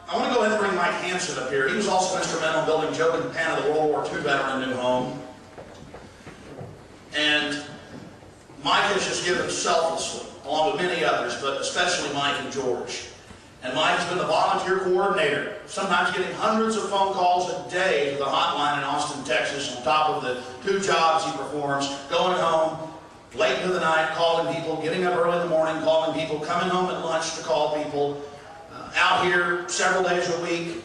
I want to go ahead and bring Mike Hansen up here. He was also instrumental in building Joe Campana, the World War II veteran, a new home. And Mike has just given selflessly, along with many others, but especially Mike and George. And Mike's been the volunteer coordinator, sometimes getting hundreds of phone calls a day to the hotline in Austin, Texas, on top of the 2 jobs he performs, going home late into the night, calling people, getting up early in the morning, calling people, coming home at lunch to call people, out here several days a week,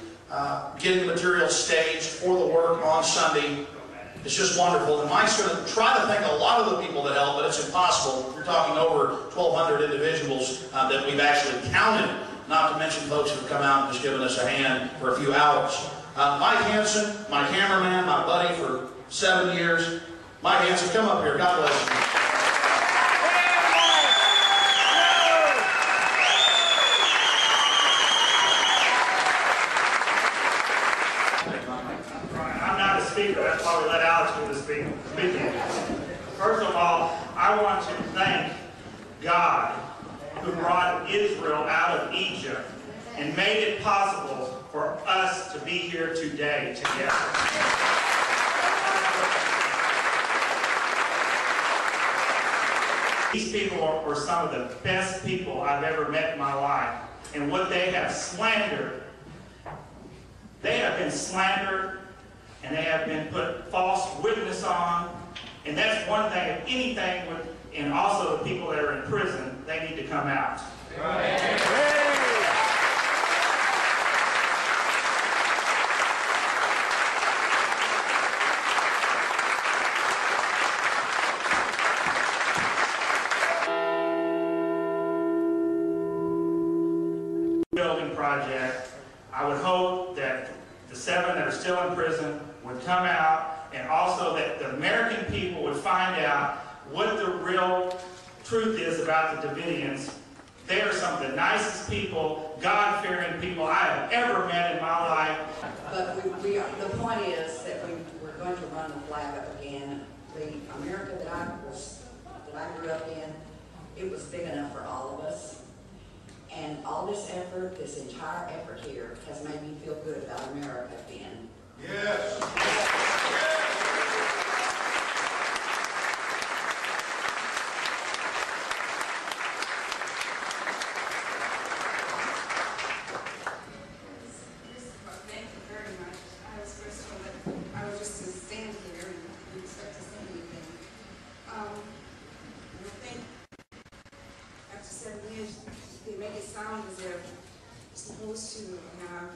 getting material staged for the work on Sunday. It's just wonderful. And Mike's going to try to thank a lot of the people that help, but it's impossible. We're talking over 1,200 individuals that we've actually counted, not to mention folks who have come out and just given us a hand for a few hours. Mike Hansen, my cameraman, my buddy for 7 years. Mike Hansen, come up here. God bless you. That's why we let Alex do the speaking. First of all, I want to thank God who brought Israel out of Egypt and made it possible for us to be here today together. These people were some of the best people I've ever met in my life. And what they have slandered, they have been slandered, and they have been put false witness on. And that's one thing, if anything, and also the people that are in prison, they need to come out. Building project, I would hope that the 7 that are still in prison would come out, and also that the American people would find out what the real truth is about the Davidians. They are some of the nicest people, God-fearing people I have ever met in my life. But the point is that we're going to run the flag up again. The America that I grew up in, it was big enough for all of us. And all this effort, this entire effort here, has made me feel good about America again. Yes. Thank you very much. I was just to stand here and didn't expect to say anything. And I think after 7 years, they make it sound as if you're supposed to have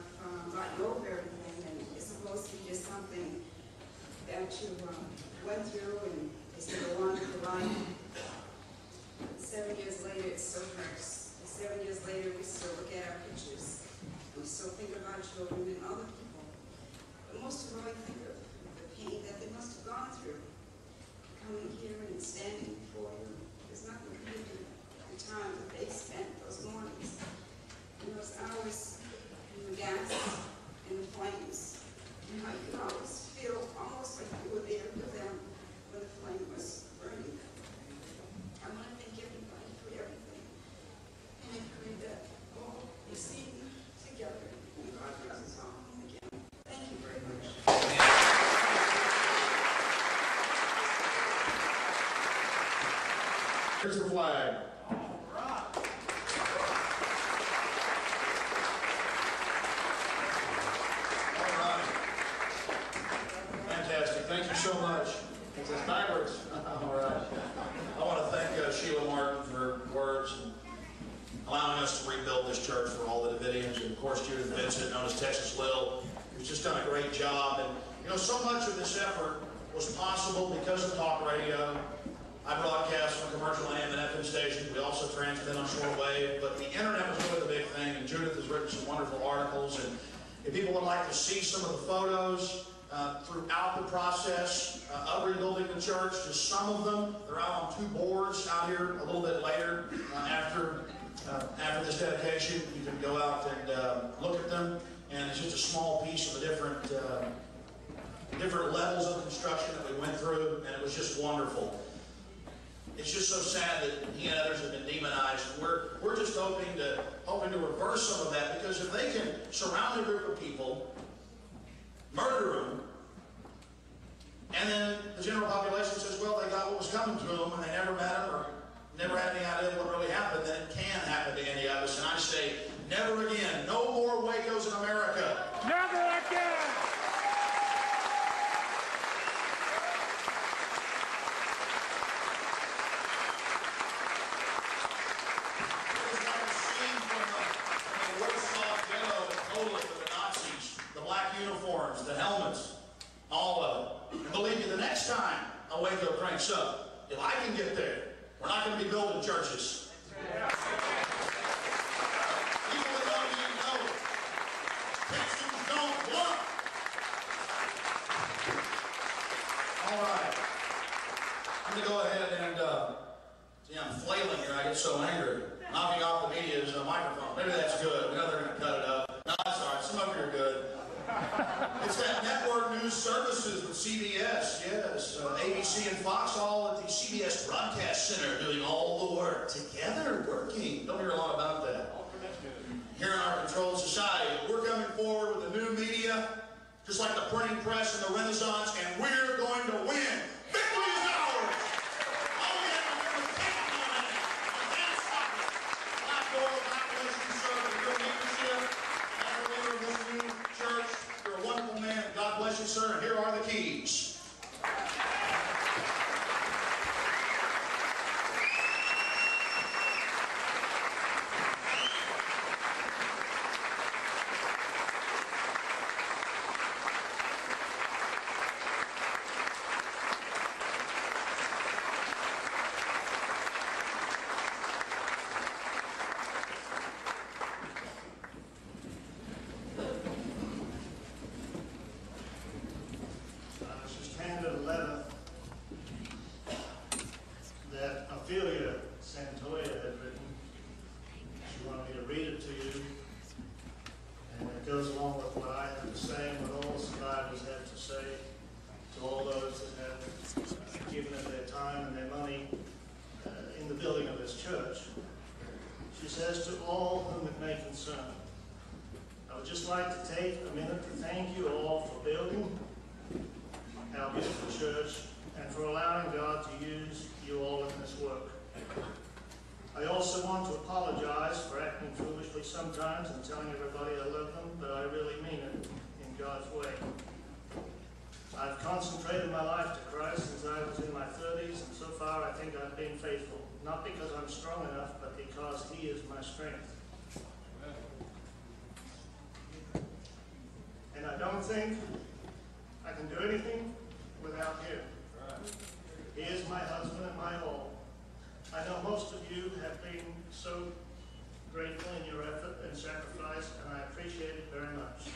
gotten over everything, and it's supposed to be just something that you went through and it's going to go on to the line. 7 years later, it still hurts. And 7 years later, we still look at our pictures. We still think of our children and other people. But most of all, I think of the pain that they must have gone through. Coming here and standing before you, there's nothing compared to the time that they spent, those mornings, and those hours in the gas and the flames. And how you can always feel almost like you were there with them when the flame was burning. I want to thank everybody for everything. And I pray that all be seen together and God brings us all home again. Thank you very much. Here's the flag. Fantastic. Thank you so much. It's backwards. All right. I want to thank Sheila Martin for her words and allowing us to rebuild this church for all the Davidians, and of course Judith Vincent, known as Texas Lil, who's just done a great job. And you know, so much of this effort was possible because of talk radio. I broadcast from a commercial AM and FM station. We also transmit on shortwave, but the internet was really the big thing. And Judith has written some wonderful articles. And if people would like to see some of the photos throughout the process of rebuilding the church, just some of them, they're out on 2 boards out here a little bit later after this dedication. You can go out and look at them, and it's just a small piece of the different levels of construction that we went through, and it was just wonderful. it's just so sad that he and others have been demonized. And we're just hoping to reverse some of that, because if they can surround a group of people, murder them, and then the general population says, well, they got what was coming to them and they never met him or never had any idea what really happened, then it can happen to any of us. And I say, never again. No more Wacos in America. Never again! Uniforms, the helmets, all of it. And believe me, the next time a Waco cranks up, if I can get there, we're not going to be building churches. People that don't even know it. Christians don't want. All right. I'm going to go ahead and, see, I'm flailing here. I get so angry. Knocking off the media's microphone. Maybe that's good. We know they're going to cut it up. No, that's all right. Some of you are good. It's that network news services with CBS, yes. ABC and Fox all at the CBS Broadcast Center doing all the work together, working. Don't hear a lot about that. Here in our controlled society, we're coming forward with the new media, just like the printing press and the Renaissance, and we're going to win. Victory is ours! All we have to do is take on it. We can't stop it. God bless you, sir, for your leadership. As a leader of this new church, you're a wonderful man. God bless you, sir. And here are the keys. Sometimes and telling everybody I love them, but I really mean it in God's way. I've consecrated my life to Christ since I was in my 30s, and so far I think I've been faithful, not because I'm strong enough, but because He is my strength. And I don't think I can do anything without Him. He is my husband and my all. I know most of you have been so grateful in your effort and sacrifice, and I appreciate it very much.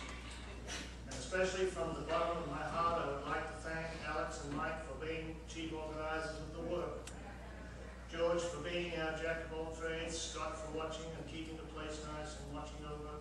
And especially from the bottom of my heart, I would like to thank Alex and Mike for being chief organizers of the work, George for being our jack of all trades, Scott for watching and keeping the place nice and watching over